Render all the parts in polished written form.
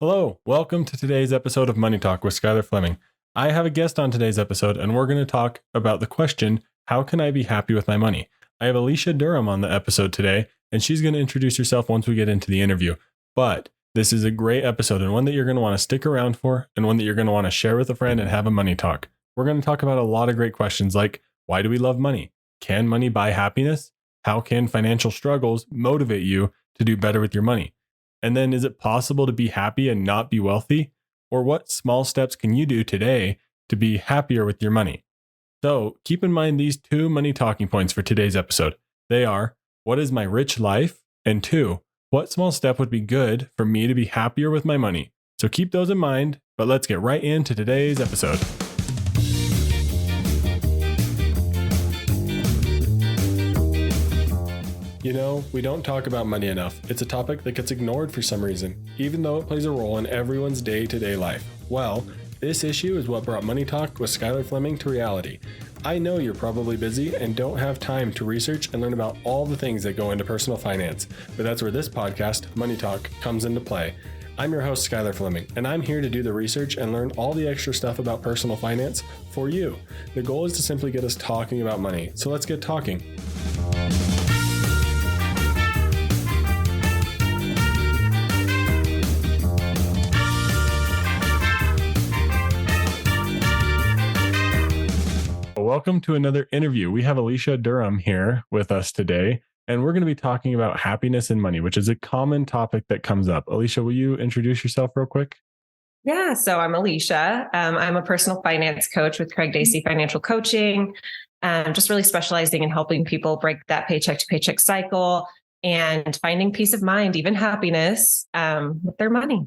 Hello, welcome to today's episode of Money Talk with Skylar Fleming. I have a guest on today's episode, and we're going to talk about the question, how can I be happy with my money? I have Alicia Durham on the episode today, and she's going to introduce herself once we get into the interview. But this is a great episode and one that you're going to want to stick around for and one that you're going to want to share with a friend and have a money talk. We're going to talk about a lot of great questions like, why do we love money? Can money buy happiness? How can financial struggles motivate you to do better with your money? And then, is it possible to be happy and not be wealthy? Or what small steps can you do today to be happier with your money? So keep in mind these two money talking points for today's episode. They are, what is my rich life? And two, what small step would be good for me to be happier with my money? So keep those in mind, but let's get right into today's episode. You know, we don't talk about money enough. It's a topic that gets ignored for some reason, even though it plays a role in everyone's day-to-day life. Well, this issue is what brought Money Talk with Skylar Fleming to reality. I know you're probably busy and don't have time to research and learn about all the things that go into personal finance, but that's where this podcast, Money Talk, comes into play. I'm your host, Skylar Fleming, and I'm here to do the research and learn all the extra stuff about personal finance for you. The goal is to simply get us talking about money, so let's get talking. Welcome to another interview. We have Alicia Durham here with us today, and we're going to be talking about happiness and money, which is a common topic that comes up. Alicia, will you introduce yourself real quick? Yeah, so I'm Alicia. I'm a personal finance coach with Craig Dacey Financial Coaching, just really specializing in helping people break that paycheck to paycheck cycle and finding peace of mind, even happiness with their money.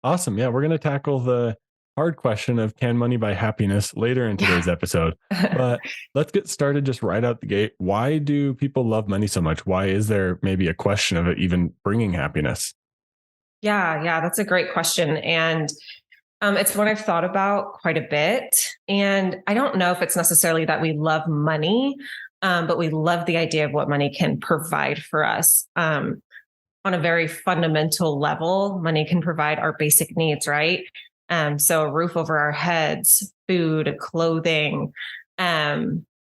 Awesome. Yeah, we're going to tackle the hard question of can money buy happiness later in today's episode. But let's get started just right out the gate. Why do people love money so much? Why is there maybe a question of it even bringing happiness? Yeah, that's a great question. And it's one I've thought about quite a bit. And I don't know if it's necessarily that we love money, but we love the idea of what money can provide for us. On a very fundamental level, money can provide our basic needs, right? So a roof over our heads, food, clothing,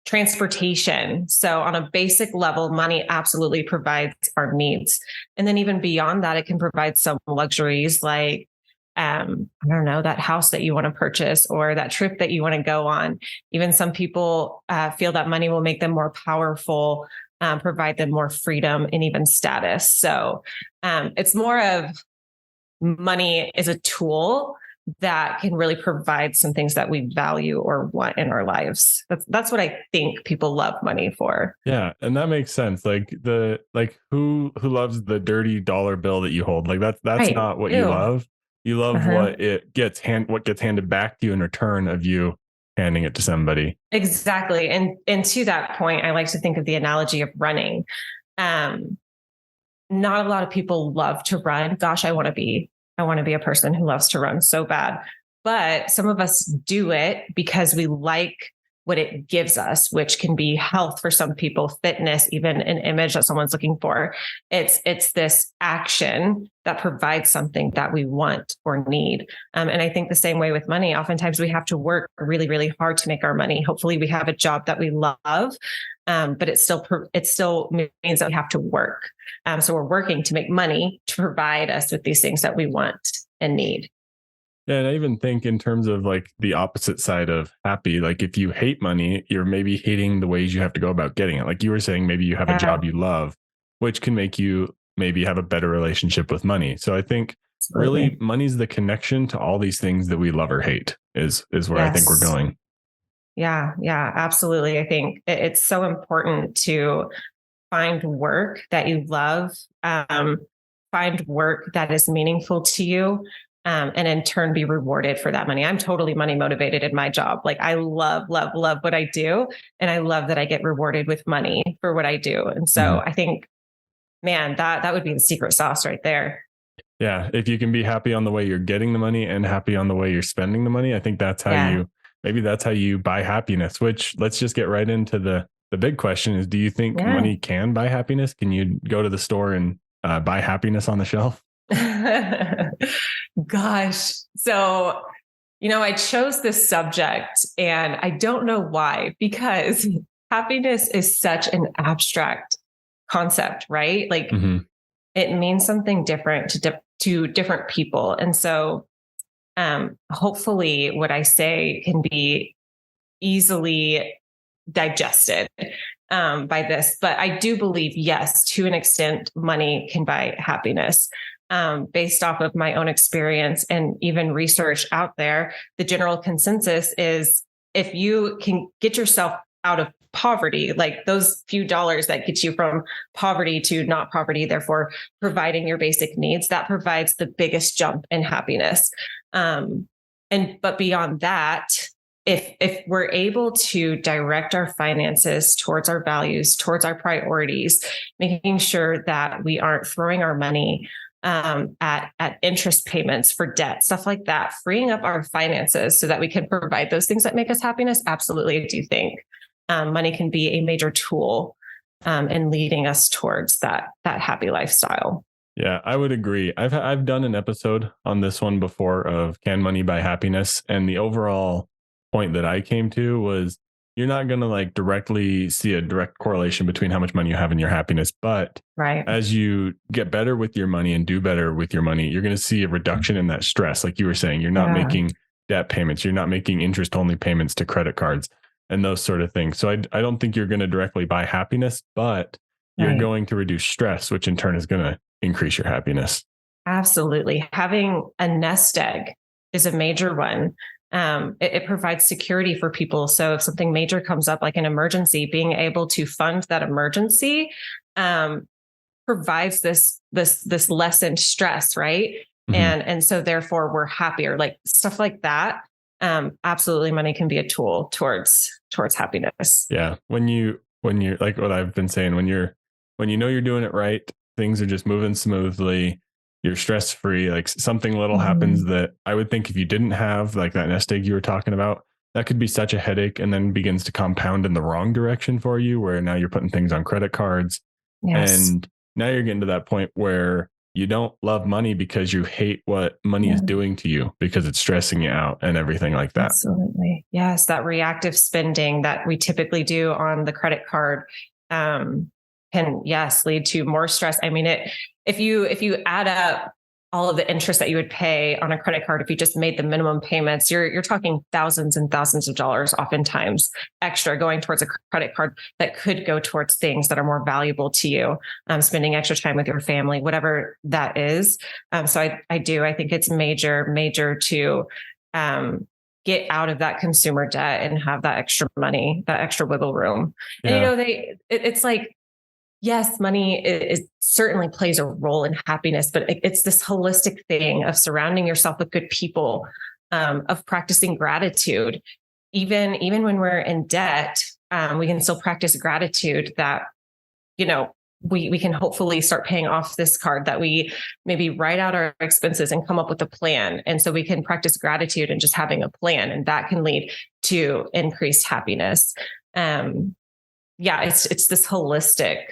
transportation. So on a basic level, money absolutely provides our needs. And then even beyond that, it can provide some luxuries like, I don't know, that house that you want to purchase or that trip that you want to go on. Even some people feel that money will make them more powerful, provide them more freedom and even status. So it's more of money is a tool that can really provide some things that we value or want in our lives. That's what I think people love money for. Yeah, and that makes sense. Who loves the dirty dollar bill that you hold? Like that's Right. not what Ew. you love. You love what gets handed back to you in return of you handing it to somebody. Exactly. And to that point, I like to think of the analogy of running. Not a lot of people love to run. Gosh, I want to be a person who loves to run so bad, but some of us do it because we like what it gives us, which can be health for some people, fitness, even an image that someone's looking for. It's this action that provides something that we want or need. And I think the same way with money, oftentimes we have to work really, really hard to make our money. Hopefully we have a job that we love, but it still means that we have to work. So we're working to make money to provide us with these things that we want and need. Yeah, and I even think in terms of like the opposite side of happy, like if you hate money, you're maybe hating the ways you have to go about getting it. Like you were saying, maybe you have a job you love, which can make you maybe have a better relationship with money. So I think really money's the connection to all these things that we love or hate is where I think we're going. Yeah, absolutely. I think it's so important to find work that you love, find work that is meaningful to you, and in turn be rewarded for that money. I'm totally money motivated in my job. Like I love what I do. And I love that I get rewarded with money for what I do. And so I think, man, that would be the secret sauce right there. Yeah. If you can be happy on the way you're getting the money and happy on the way you're spending the money, I think that's how that's how you buy happiness, which let's just get right into the big question is, do you think money can buy happiness? Can you go to the store and buy happiness on the shelf? gosh. So, I chose this subject and I don't know why, because happiness is such an abstract concept, right? Like it means something different to different people. And so, hopefully what I say can be easily digested by this. But I do believe, yes, to an extent, money can buy happiness. Based off of my own experience and even research out there, the general consensus is if you can get yourself out of poverty, like those few dollars that get you from poverty to not poverty, therefore providing your basic needs, that provides the biggest jump in happiness. But beyond that, if we're able to direct our finances towards our values, towards our priorities, making sure that we aren't throwing our money at interest payments for debt, stuff like that, freeing up our finances so that we can provide those things that make us happiness. Absolutely. I do think money can be a major tool in leading us towards that happy lifestyle. Yeah, I would agree. I've done an episode on this one before of can money buy happiness? And the overall point that I came to was you're not going to like directly see a direct correlation between how much money you have and your happiness. But right, as you get better with your money and do better with your money, you're going to see a reduction in that stress. Like you were saying, you're not making debt payments. You're not making interest only payments to credit cards and those sort of things. So I don't think you're going to directly buy happiness, but you're going to reduce stress, which in turn is going to increase your happiness. Absolutely. Having a nest egg is a major one. It provides security for people. So if something major comes up, like an emergency, being able to fund that emergency provides this lessened stress, right? And so therefore we're happier, like stuff like that. Absolutely, money can be a tool towards happiness. Yeah, when you're like what I've been saying, when you know you're doing it right, things are just moving smoothly. You're stress free. Like something little happens that I would think if you didn't have, like that nest egg you were talking about, that could be such a headache and then begins to compound in the wrong direction for you, where now you're putting things on credit cards. Yes. And now you're getting to that point where you don't love money because you hate what money is doing to you because it's stressing you out and everything like that. Absolutely. Yes. That reactive spending that we typically do on the credit card can, yes, lead to more stress. I mean, if you add up all of the interest that you would pay on a credit card, if you just made the minimum payments, you're talking thousands and thousands of dollars, oftentimes extra going towards a credit card that could go towards things that are more valuable to you, spending extra time with your family, whatever that is. So I think it's major to get out of that consumer debt and have that extra money, that extra wiggle room. Yeah. And it's like, yes, money is certainly plays a role in happiness, but it's this holistic thing of surrounding yourself with good people, of practicing gratitude. Even when we're in debt, we can still practice gratitude that, we can hopefully start paying off this card, that we maybe write out our expenses and come up with a plan. And so we can practice gratitude and just having a plan, and that can lead to increased happiness. It's this holistic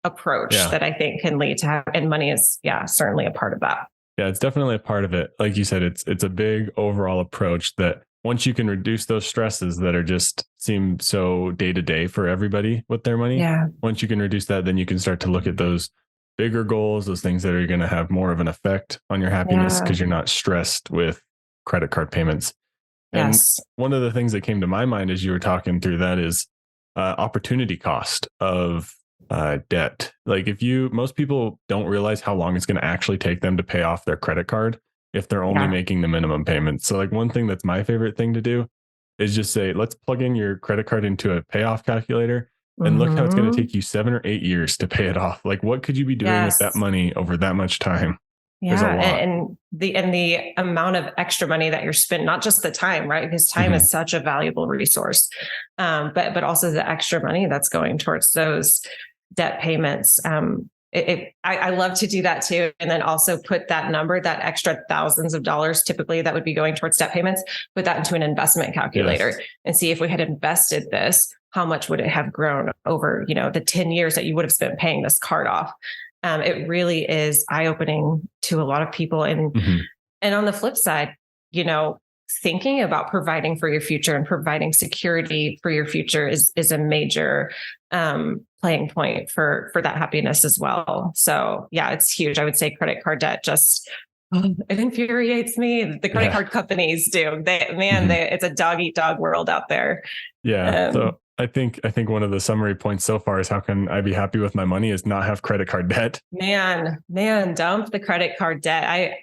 approach that I think can lead to and money is certainly a part of that. Yeah, it's definitely a part of it. Like you said, it's a big overall approach that once you can reduce those stresses that are just seem so day to day for everybody with their money. Yeah. Once you can reduce that, then you can start to look at those bigger goals, those things that are going to have more of an effect on your happiness because you're not stressed with credit card payments. And one of the things that came to my mind as you were talking through that is opportunity cost of debt. Like most people don't realize how long it's going to actually take them to pay off their credit card if they're only making the minimum payments. So like one thing that's my favorite thing to do is just say, let's plug in your credit card into a payoff calculator and look how it's going to take you 7 or 8 years to pay it off. Like what could you be doing with that money over that much time? Yeah. And the amount of extra money that you're spending, not just the time, right? Because time is such a valuable resource. But also the extra money that's going towards those debt payments. I love to do that too. And then also put that number, that extra thousands of dollars, typically that would be going towards debt payments, put that into an investment calculator and see if we had invested this, how much would it have grown over, the 10 years that you would have spent paying this card off. It really is eye-opening to a lot of people. And And on the flip side, thinking about providing for your future and providing security for your future is a major playing point for that happiness as well. So yeah, it's huge. I would say credit card debt just it infuriates me. The credit card companies do. It's a dog eat dog world out there. Yeah. So I think one of the summary points so far is how can I be happy with my money is not have credit card debt. Man, dump the credit card debt.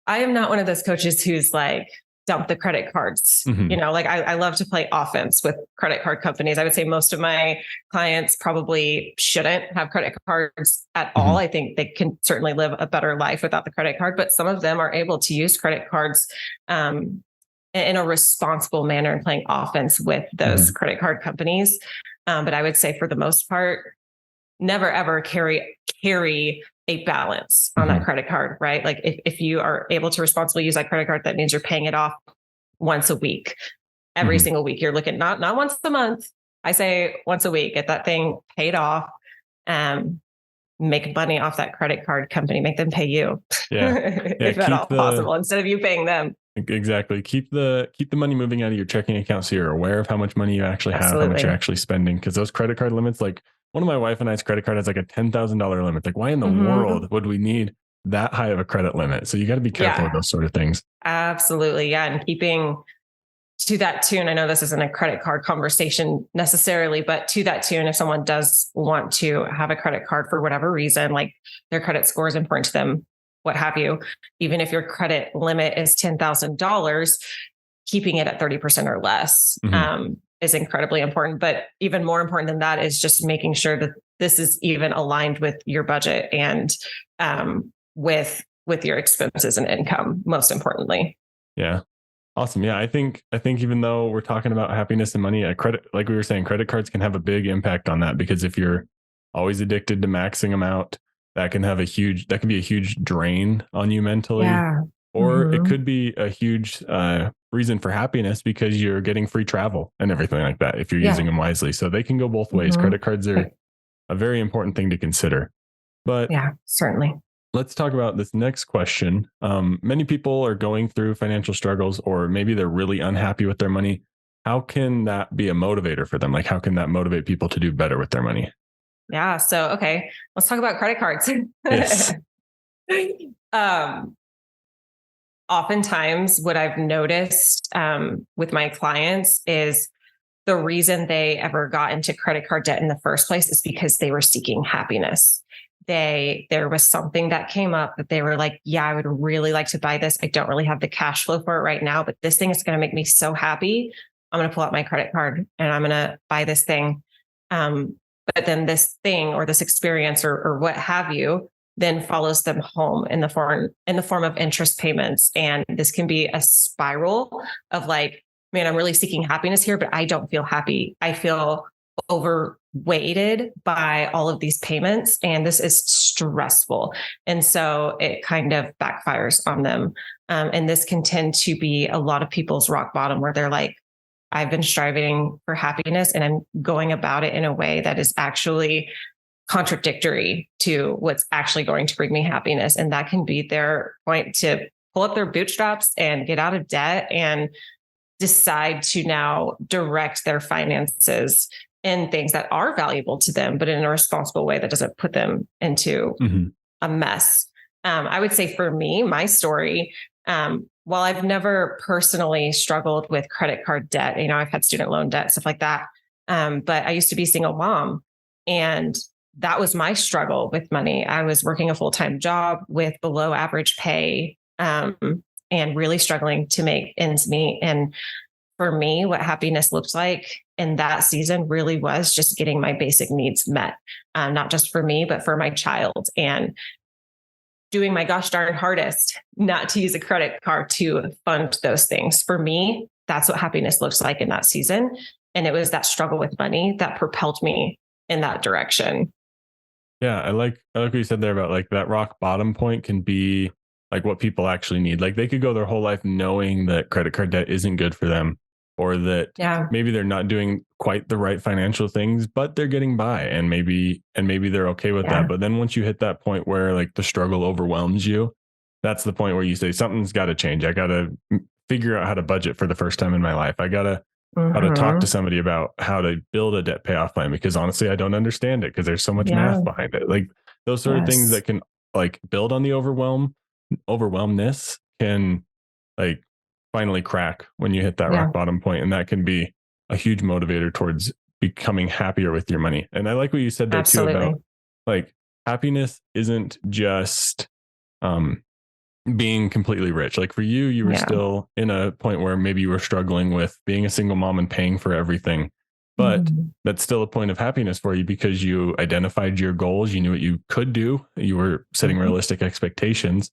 I am not one of those coaches who's like, dump the credit cards. I love to play offense with credit card companies. I would say most of my clients probably shouldn't have credit cards at all. I think they can certainly live a better life without the credit card, but some of them are able to use credit cards in a responsible manner and playing offense with those credit card companies. But I would say for the most part, never ever carry a balance on that credit card, right? Like if you are able to responsibly use that credit card, that means you're paying it off once a week, every single week. You're looking not once a month. I say once a week, get that thing paid off, make money off that credit card company, make them pay you. If at all possible, instead of you paying them. Exactly. Keep the money moving out of your checking account so you're aware of how much money you actually have, how much you're actually spending. Because those credit card limits, like one of my wife and I's credit card has like a $10,000 limit. Like why in the world would we need that high of a credit limit? So you got to be careful of those sort of things. Absolutely. Yeah. And keeping to that tune, I know this isn't a credit card conversation necessarily, but to that tune, if someone does want to have a credit card for whatever reason, like their credit score is important to them, what have you, even if your credit limit is $10,000, keeping it at 30% or less is incredibly important. But even more important than that is just making sure that this is even aligned with your budget and with your expenses and income, most importantly. Yeah. Awesome. Yeah. I think even though we're talking about happiness and money, like we were saying, credit cards can have a big impact on that, because if you're always addicted to maxing them out, that can be a huge drain on you mentally. Yeah. Or it could be a huge reason for happiness because you're getting free travel and everything like that if you're using them wisely. So they can go both ways. Credit cards are a very important thing to consider. But yeah, certainly. Let's talk about this next question. Many people are going through financial struggles, or maybe they're really unhappy with their money. How can that be a motivator for them? Like, how can that motivate people to do better with their money? Yeah. So, okay, let's talk about credit cards. Yes. Oftentimes what I've noticed with my clients is the reason they ever got into credit card debt in the first place is because they were seeking happiness. There was something that came up that they were like, yeah, I would really like to buy this. I don't really have the cash flow for it right now, but this thing is going to make me so happy. I'm going to pull out my credit card and I'm going to buy this thing. But then this thing or this experience or what have you then follows them home in the form of interest payments. And this can be a spiral of like, man, I'm really seeking happiness here, but I don't feel happy. I feel overweighted by all of these payments, and this is stressful. And so it kind of backfires on them. And this can tend to be a lot of people's rock bottom where they're like, I've been striving for happiness and I'm going about it in a way that is actually contradictory to what's actually going to bring me happiness. And that can be their point to pull up their bootstraps and get out of debt and decide to now direct their finances in things that are valuable to them, but in a responsible way that doesn't put them into a mess. I would say for me, my story, while I've never personally struggled with credit card debt, I've had student loan debt, stuff like that. But I used to be a single mom, and that was my struggle with money. I was working a full-time job with below average pay, and really struggling to make ends meet. And for me, what happiness looks like in that season really was just getting my basic needs met, not just for me, but for my child, and doing my gosh darn hardest not to use a credit card to fund those things. For me, that's what happiness looks like in that season. And it was that struggle with money that propelled me in that direction. Yeah. I like what you said there about like that rock bottom point can be like what people actually need. Like they could go their whole life knowing that credit card debt isn't good for them, or that maybe they're not doing quite the right financial things, but they're getting by, and maybe they're okay with that. But then once you hit that point where like the struggle overwhelms you that's the point where you say something's got to change. I got to figure out how to budget for the first time in my life. I got to how to talk to somebody about how to build a debt payoff plan, because honestly, I don't understand it because there's so much math behind it. Like those sort of things that can like build on the overwhelmness can like finally crack when you hit that rock bottom point. And that can be a huge motivator towards becoming happier with your money. And I like what you said there too about like happiness isn't just being completely rich. Like for you, you were still in a point where maybe you were struggling with being a single mom and paying for everything, but that's still a point of happiness for you because you identified your goals. You knew what you could do. You were setting realistic expectations.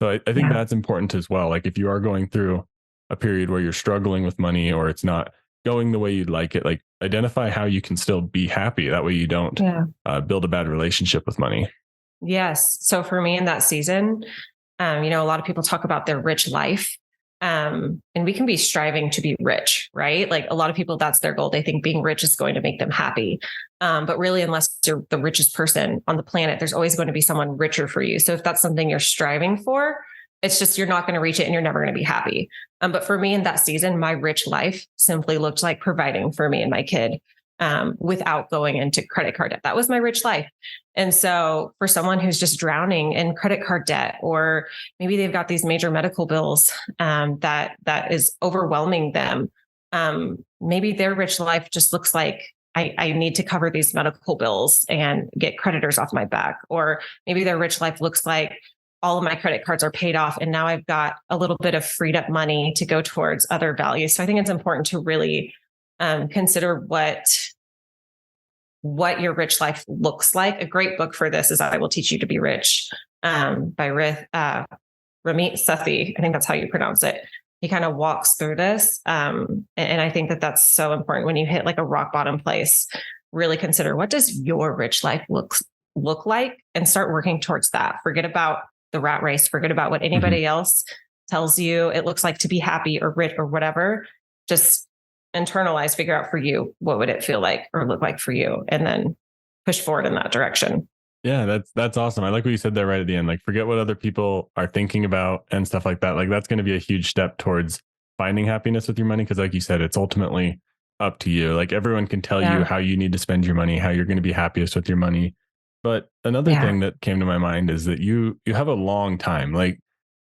So I think that's important as well. Like if you are going through a period where you're struggling with money or it's not going the way you'd like it, like identify how you can still be happy. That way you don't build a bad relationship with money. Yes. So for me in that season, a lot of people talk about their rich life. And we can be striving to be rich, right? Like a lot of people, that's their goal. They think being rich is going to make them happy. But really, unless you're the richest person on the planet, there's always going to be someone richer for you. So if that's something you're striving for, it's just, you're not going to reach it and you're never going to be happy. But for me in that season, my rich life simply looked like providing for me and my kid. Without going into credit card debt. That was my rich life. And so for someone who's just drowning in credit card debt, or maybe they've got these major medical bills that is overwhelming them, maybe their rich life just looks like, I need to cover these medical bills and get creditors off my back. Or maybe their rich life looks like all of my credit cards are paid off and now I've got a little bit of freed up money to go towards other values. So I think it's important to really consider what your rich life looks like. A great book for this is I Will Teach You to Be Rich by Ramit Sethi. I think that's how you pronounce it. He kind of walks through this. And I think that that's so important when you hit like a rock bottom place, really consider what does your rich life look like and start working towards that. Forget about the rat race. Forget about what anybody else tells you it looks like to be happy or rich or whatever. Just internalize, figure out for you, what would it feel like or look like for you, and then push forward in that direction. Yeah, that's awesome. I like what you said there right at the end. Like forget what other people are thinking about and stuff like that. Like that's going to be a huge step towards finding happiness with your money. Cause like you said, it's ultimately up to you. Like everyone can tell you how you need to spend your money, how you're going to be happiest with your money. But another thing that came to my mind is that you have a long time. Like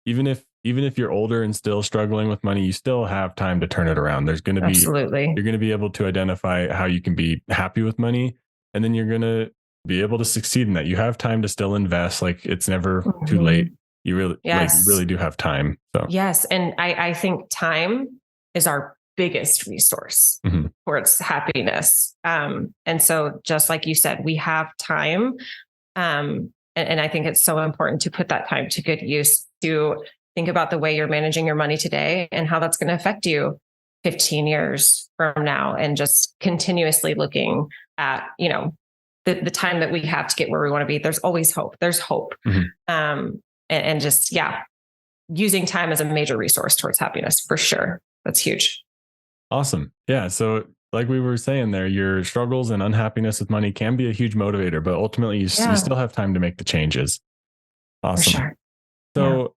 even if you're older and still struggling with money, you still have time to turn it around. There's going to be, you're going to be able to identify how you can be happy with money. And then you're going to be able to succeed in that. You have time to still invest. Like it's never too late. You really, you really do have time. So yes. And I think time is our biggest resource towards happiness. And so just like you said, we have time. And I think it's so important to put that time to good use, to think about the way you're managing your money today and how that's going to affect you 15 years from now, and just continuously looking at, the time that we have to get where we want to be. There's always hope. There's hope. And just, using time as a major resource towards happiness for sure. That's huge. Awesome. Yeah. So like we were saying there, your struggles and unhappiness with money can be a huge motivator, but ultimately you still have time to make the changes. Awesome. For sure. So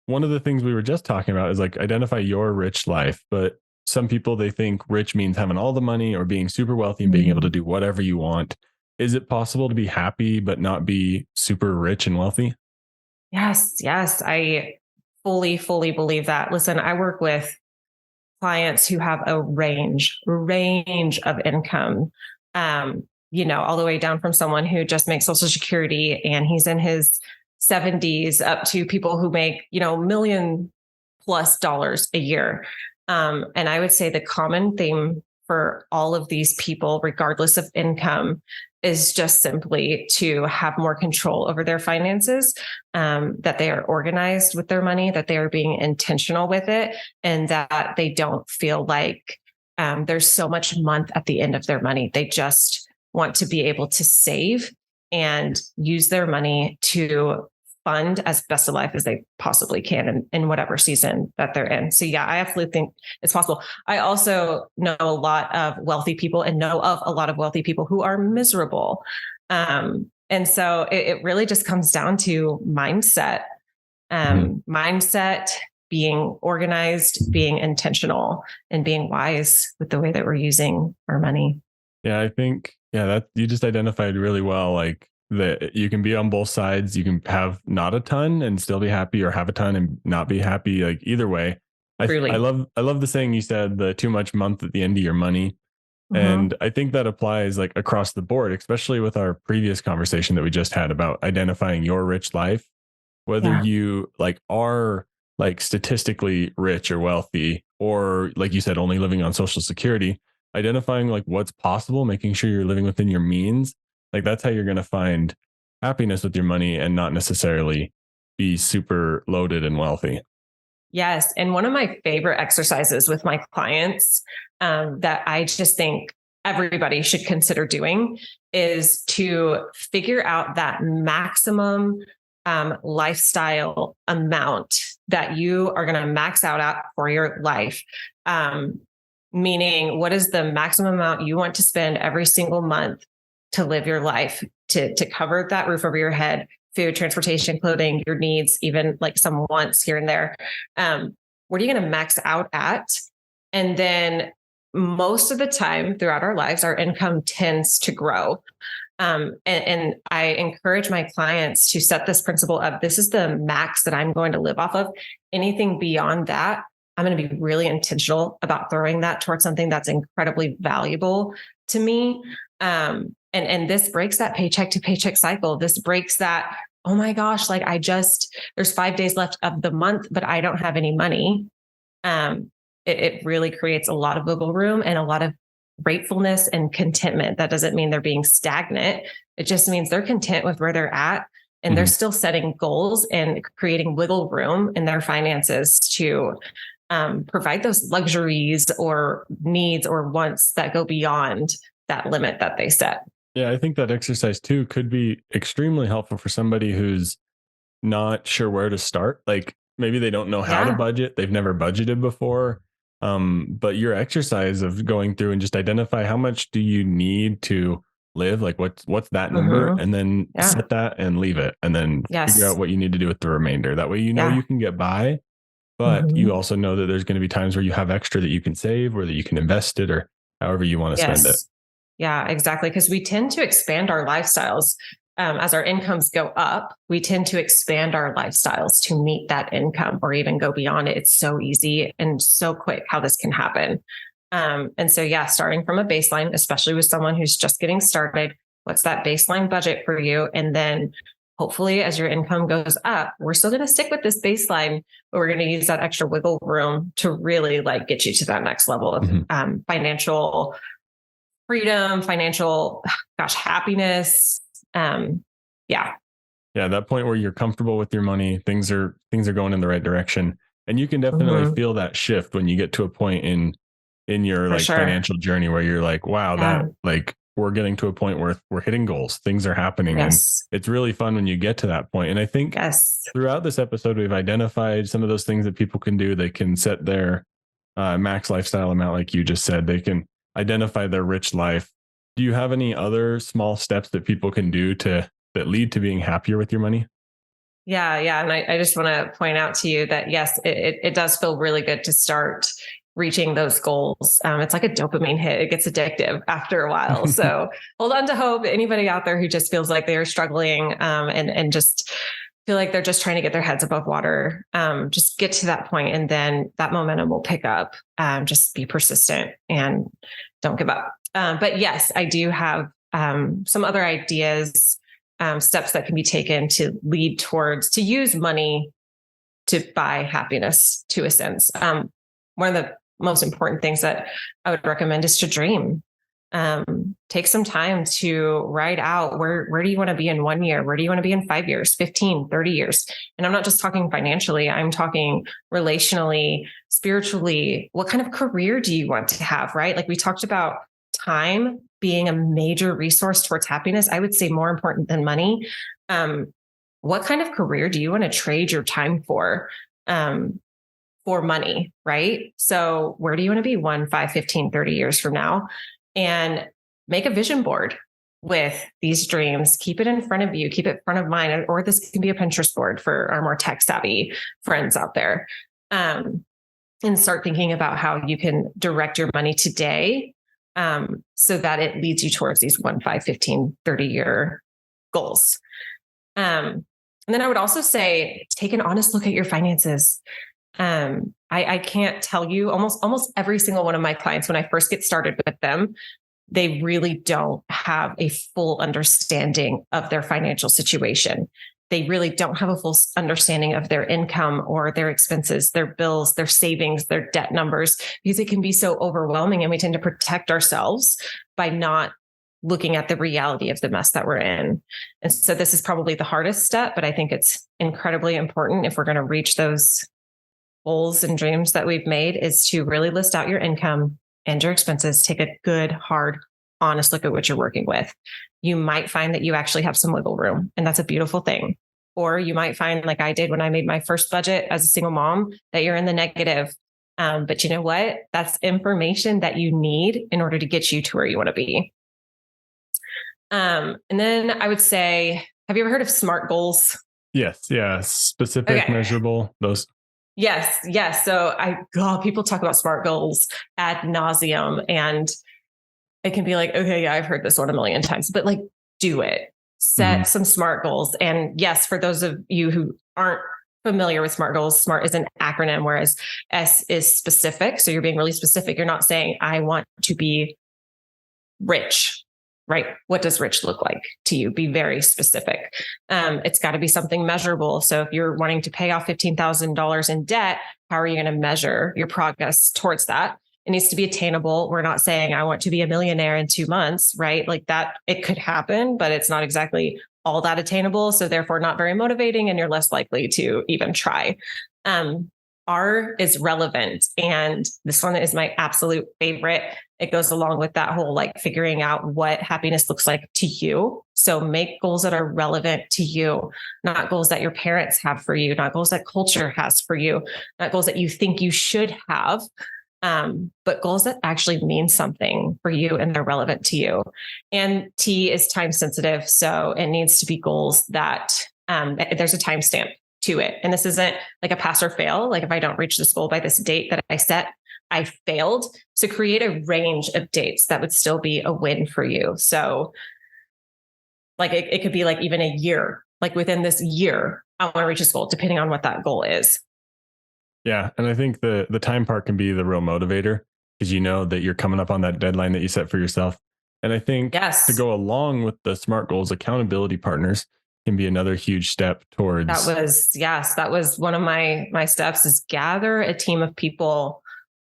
one of the things we were just talking about is like identify your rich life, but some people, they think rich means having all the money or being super wealthy and being able to do whatever you want. Is it possible to be happy, but not be super rich and wealthy? Yes. I fully believe that. Listen, I work with clients who have a range of income, all the way down from someone who just makes Social Security and he's in his 70s up to people who make, $1 million+ a year. And I would say the common theme for all of these people, regardless of income, is just simply to have more control over their finances, that they are organized with their money, that they are being intentional with it, and that they don't feel like there's so much month at the end of their money. They just want to be able to save and use their money to fund as best a life as they possibly can in whatever season that they're in. So I absolutely think it's possible. I also know a lot of wealthy people and know of a lot of wealthy people who are miserable. And so it really just comes down to mindset. mindset, being organized, being intentional, and being wise with the way that we're using our money. Yeah, I think, that you just identified really well. Like that you can be on both sides. You can have not a ton and still be happy, or have a ton and not be happy. Like either way. I Truly. love the saying you said, the too much month at the end of your money. Mm-hmm. And I think that applies like across the board, especially with our previous conversation that we just had about identifying your rich life, whether Yeah. you like are like statistically rich or wealthy, or like you said, only living on social security, identifying like what's possible, making sure you're living within your means. Like that's how you're going to find happiness with your money and not necessarily be super loaded and wealthy. Yes. And one of my favorite exercises with my clients that I just think everybody should consider doing is to figure out that maximum lifestyle amount that you are going to max out at for your life. Meaning, what is the maximum amount you want to spend every single month to live your life, to cover that roof over your head, food, transportation, clothing, your needs, even like some wants here and there. What are you going to max out at? And then most of the time throughout our lives, our income tends to grow. And I encourage my clients to set this principle of, this is the max that I'm going to live off of. Anything beyond that, I'm going to be really intentional about throwing that towards something that's incredibly valuable to me. And this breaks that paycheck to paycheck cycle. This breaks that, oh my gosh, like there's 5 days left of the month, but I don't have any money. It really creates a lot of wiggle room and a lot of gratefulness and contentment. That doesn't mean they're being stagnant. It just means they're content with where they're at, and they're still setting goals and creating wiggle room in their finances to provide those luxuries or needs or wants that go beyond that limit that they set. Yeah, I think that exercise too could be extremely helpful for somebody who's not sure where to start. Like maybe they don't know how to Yeah. budget, they've never budgeted before. But your exercise of going through and just identify how much do you need to live, like what's that number, Mm-hmm. and then Yeah. set that and leave it, and then figure out Yes. what you need to do with the remainder. That way, Yeah. you can get by, but you Mm-hmm. also know that there's going to be times where you have extra that you can save or that you can invest it, or however you want to spend it. Yes. Yeah, exactly. Because we tend to expand our lifestyles as our incomes go up. We tend to expand our lifestyles to meet that income or even go beyond it. It's so easy and so quick how this can happen. And so, yeah, starting from a baseline, especially with someone who's just getting started, what's that baseline budget for you? And then hopefully as your income goes up, we're still going to stick with this baseline, but we're going to use that extra wiggle room to really like get you to that next level of financial freedom, financial, happiness. Yeah. Yeah, that point where you're comfortable with your money, things are going in the right direction. And you can definitely Mm-hmm. feel that shift when you get to a point in your For like sure. financial journey where you're like, wow, Yeah. that like we're getting to a point where we're hitting goals, things are happening. And Yes. it's really fun when you get to that point. And I think Yes. throughout this episode, we've identified some of those things that people can do. They can set their max lifestyle amount, like you just said. They can identify their rich life. Do you have any other small steps that people can do that lead to being happier with your money? Yeah. Yeah. And I just want to point out to you that, yes, it does feel really good to start reaching those goals. It's like a dopamine hit. It gets addictive after a while. So hold on to hope. Anybody out there who just feels like they are struggling and just feel like they're just trying to get their heads above water, just get to that point, and then that momentum will pick up. Just be persistent and don't give up. But yes, I do have some other ideas, steps that can be taken to lead towards, to use money to buy happiness to a sense. One of the most important things that I would recommend is to dream. Take some time to write out where do you want to be in 1 year? Where do you want to be in 5 years, 15, 30 years? And I'm not just talking financially, I'm talking relationally, spiritually. What kind of career do you want to have, right? Like we talked about time being a major resource towards happiness. I would say more important than money. What kind of career do you want to trade your time for money, right? So where do you want to be 1, 5, 15, 30 years from now? And make a vision board. with these dreams, keep it in front of you, keep it front of mind, or this can be a Pinterest board for our more tech savvy friends out there. And start thinking about how you can direct your money today, so that it leads you towards these 1, 5, 15, 30-year goals. And then I would also say, take an honest look at your finances. I can't tell you, almost every single one of my clients, when I first get started with them, they really don't have a full understanding of their financial situation. They really don't have a full understanding of their income or their expenses, their bills, their savings, their debt numbers, because it can be so overwhelming. And we tend to protect ourselves by not looking at the reality of the mess that we're in. And so this is probably the hardest step, but I think it's incredibly important if we're going to reach those goals and dreams that we've made, is to really list out your income and your expenses. Take a good, hard, honest look at what you're working with. You might find that you actually have some wiggle room, and that's a beautiful thing. Or you might find, like I did when I made my first budget as a single mom, that you're in the negative. But you know what? That's information that you need in order to get you to where you want to be. And then I would say, have you ever heard of SMART goals? Yes. Yeah. Specific, Okay. measurable, those. Yes. So people talk about SMART goals ad nauseum, and it can be like, okay, yeah, I've heard this one a million times, but like, do it. Set some SMART goals. And yes, for those of you who aren't familiar with SMART goals, SMART is an acronym, whereas S is specific. So you're being really specific. You're not saying, I want to be rich, right? What does rich look like to you? Be very specific. It's got to be something measurable. So if you're wanting to pay off $15,000 in debt, how are you going to measure your progress towards that? It needs to be attainable. We're not saying I want to be a millionaire in 2 months, right? Like that, it could happen, but it's not exactly all that attainable. So therefore not very motivating, and you're less likely to even try. R is relevant. And this one is my absolute favorite. It goes along with that whole like figuring out what happiness looks like to you. So make goals that are relevant to you, not goals that your parents have for you, not goals that culture has for you, not goals that you think you should have, but goals that actually mean something for you and they're relevant to you. And T is time sensitive. So it needs to be goals that there's a timestamp to it. And this isn't like a pass or fail. Like if I don't reach this goal by this date that I set, I failed. So create a range of dates that would still be a win for you. So like it could be like even a year, like within this year, I want to reach this goal, depending on what that goal is. Yeah. And I think the time part can be the real motivator, because you know that you're coming up on that deadline that you set for yourself. And I think to go along with the SMART goals, accountability partners can be another huge step towards. That was one of my steps, is gather a team of people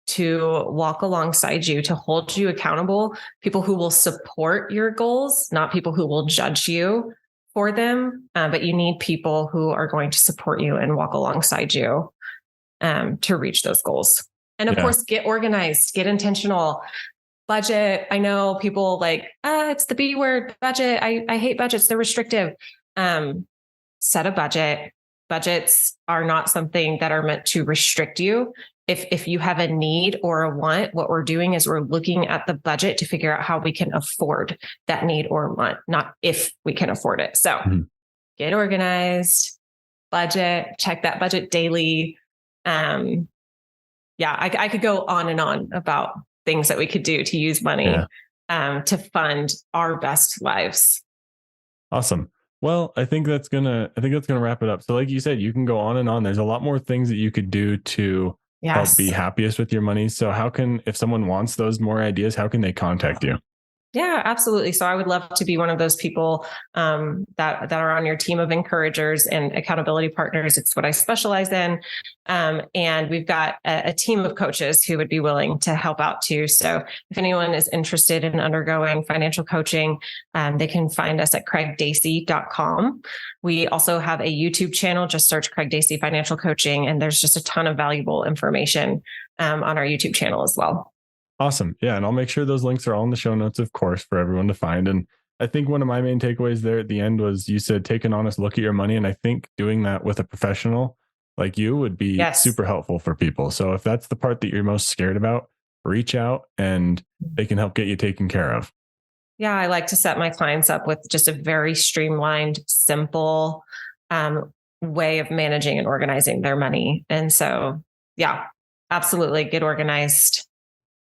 to walk alongside you, to hold you accountable, people who will support your goals, not people who will judge you for them. But you need people who are going to support you and walk alongside you to reach those goals. And of course, get organized, get intentional. Budget. I know people like, it's the B word, budget. I hate budgets. They're restrictive. Set a budget. Budgets are not something that are meant to restrict you. If you have a need or a want, what we're doing is we're looking at the budget to figure out how we can afford that need or want, not if we can afford it. So get organized, budget, check that budget daily. I could go on and on about things that we could do to use money to fund our best lives. Awesome. Well, I think that's gonna wrap it up. So like you said, you can go on and on. There's a lot more things that you could do to help be happiest with your money. So if someone wants those more ideas, how can they contact you? Yeah, absolutely. So I would love to be one of those people that are on your team of encouragers and accountability partners. It's what I specialize in. And we've got a team of coaches who would be willing to help out too. So if anyone is interested in undergoing financial coaching, they can find us at craigdacey.com. We also have a YouTube channel. Just search Craig Dacey Financial Coaching, and there's just a ton of valuable information on our YouTube channel as well. Awesome. Yeah. And I'll make sure those links are all in the show notes, of course, for everyone to find. And I think one of my main takeaways there at the end was you said, take an honest look at your money. And I think doing that with a professional like you would be super helpful for people. So if that's the part that you're most scared about, reach out and they can help get you taken care of. Yeah, I like to set my clients up with just a very streamlined, simple way of managing and organizing their money. And so, yeah, absolutely. Get organized,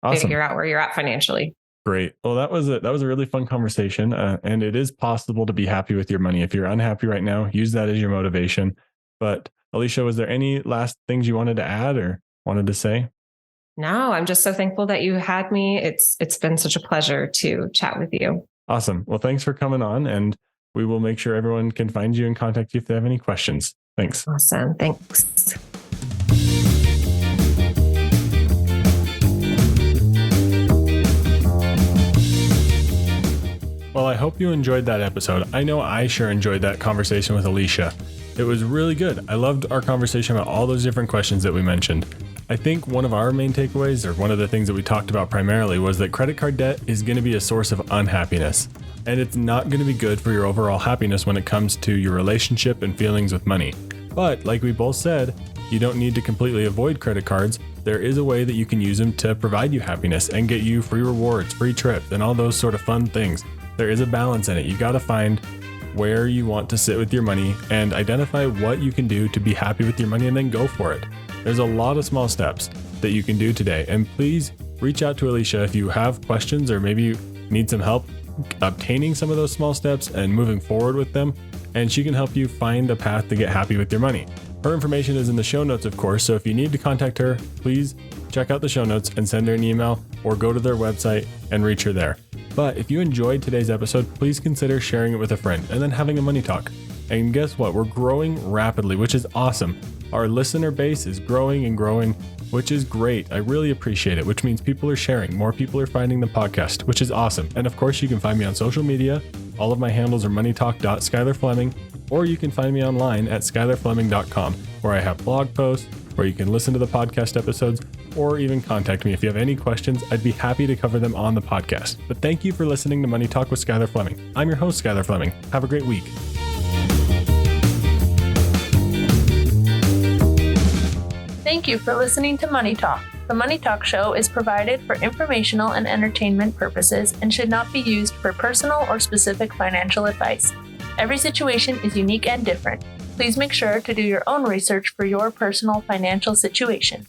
Awesome. figure out where you're at financially. Great. Well, that was a really fun conversation, and it is possible to be happy with your money. If you're unhappy right now, use that as your motivation. But Alicia, was there any last things you wanted to add or wanted to say? No, I'm just so thankful that you had me. It's been such a pleasure to chat with you. Awesome. Well, thanks for coming on, and we will make sure everyone can find you and contact you if they have any questions. Thanks. Awesome. Thanks. Well, I hope you enjoyed that episode. I know I sure enjoyed that conversation with Alicia. It was really good. I loved our conversation about all those different questions that we mentioned. I think one of our main takeaways, or one of the things that we talked about primarily, was that credit card debt is going to be a source of unhappiness. And it's not going to be good for your overall happiness when it comes to your relationship and feelings with money. But like we both said, you don't need to completely avoid credit cards. There is a way that you can use them to provide you happiness and get you free rewards, free trips, and all those sort of fun things. There is a balance in it. You got to find where you want to sit with your money and identify what you can do to be happy with your money and then go for it. There's a lot of small steps that you can do today. And please reach out to Alicia if you have questions or maybe you need some help obtaining some of those small steps and moving forward with them. And she can help you find a path to get happy with your money. Her information is in the show notes, of course. So if you need to contact her, please check out the show notes and send her an email or go to their website and reach her there. But if you enjoyed today's episode, please consider sharing it with a friend and then having a money talk. And guess what? We're growing rapidly, which is awesome. Our listener base is growing and growing, which is great. I really appreciate it, which means people are sharing. More people are finding the podcast, which is awesome. And of course, you can find me on social media. All of my handles are moneytalk.skylarfleming, or you can find me online at skylarfleming.com, where I have blog posts, where you can listen to the podcast episodes, or even contact me if you have any questions. I'd be happy to cover them on the podcast. But thank you for listening to Money Talk with Skylar Fleming. I'm your host, Skylar Fleming. Have a great week. Thank you for listening to Money Talk. The Money Talk show is provided for informational and entertainment purposes and should not be used for personal or specific financial advice. Every situation is unique and different. Please make sure to do your own research for your personal financial situation.